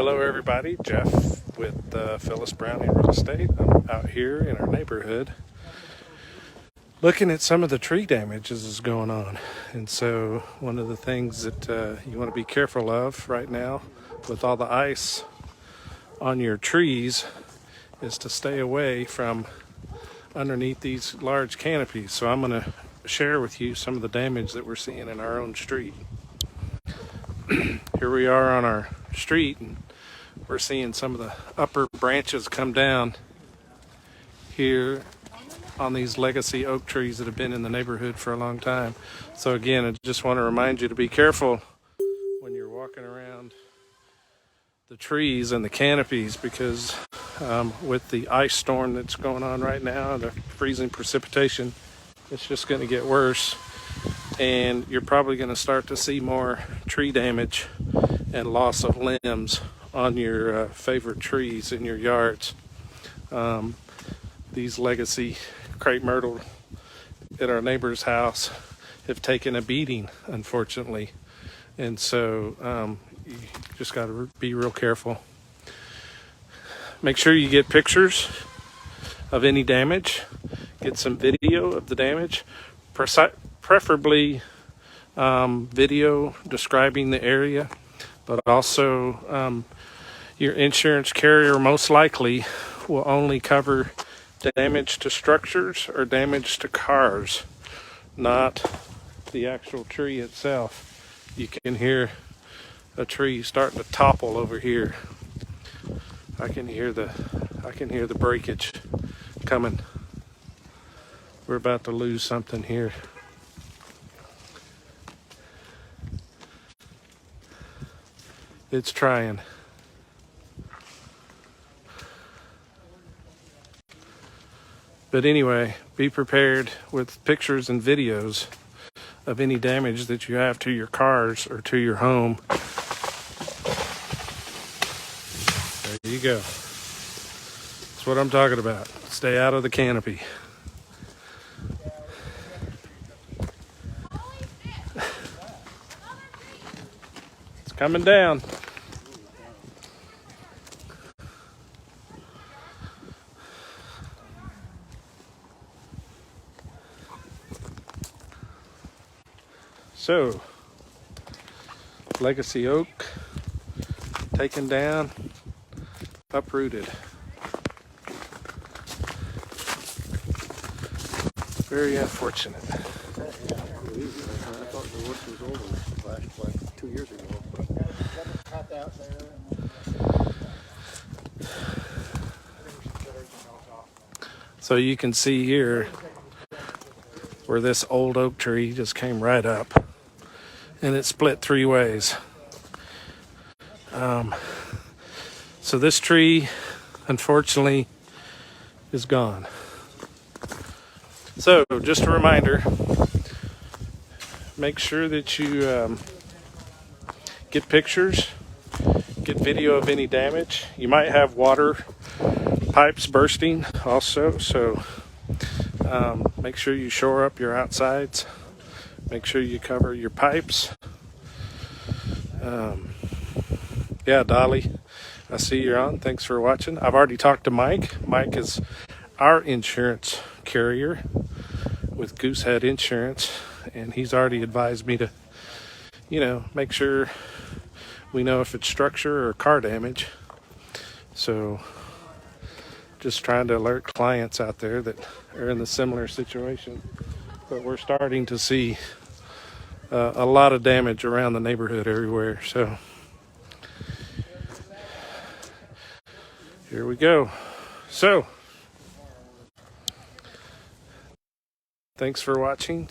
Hello everybody, Jeff with Phyllis Brownie Real Estate. I'm out here in our neighborhood looking at some of the tree damages that's going on. And so one of the things that you want to be careful of right now with all the ice on your trees is to stay away from underneath these large canopies. So I'm going to share with you some of the damage that we're seeing in our own street. Here we are on our street, and we're seeing some of the upper branches come down here on these legacy oak trees that have been in the neighborhood for a long time. So again, I just want to remind you to be careful when you're walking around the trees and the canopies, because with the ice storm that's going on right now, the freezing precipitation, it's just going to get worse. And you're probably going to start to see more tree damage and loss of limbs on your favorite trees in your yards. These legacy crepe myrtle at our neighbor's house have taken a beating, unfortunately. And so you just got to be real careful. Make sure you get pictures of any damage. Get some video of the damage. Preferably video describing the area, but also your insurance carrier most likely will only cover damage to structures or damage to cars, not the actual tree itself. You can hear a tree starting to topple over here. I can hear the breakage coming. We're about to lose something here. It's trying. But anyway, be prepared with pictures and videos of any damage that you have to your cars or to your home. There you go. That's what I'm talking about. Stay out of the canopy. It's coming down. So, legacy oak taken down, uprooted. Very unfortunate. I thought the work was over like 2 years ago. So you can see here where this old oak tree just came right up, and it split 3 ways. So this tree, unfortunately, is gone. So just a reminder, make sure that you get pictures, get video of any damage. You might have water pipes bursting also, so make sure you shore up your outsides. Make sure you cover your pipes. Yeah, Dolly, I see you're on. Thanks for watching. I've already talked to Mike. Mike is our insurance carrier with Goosehead Insurance, and he's already advised me to, make sure we know if it's structure or car damage. So just trying to alert clients out there that are in the similar situation. But we're starting to see a lot of damage around the neighborhood everywhere. So here we go. So thanks for watching.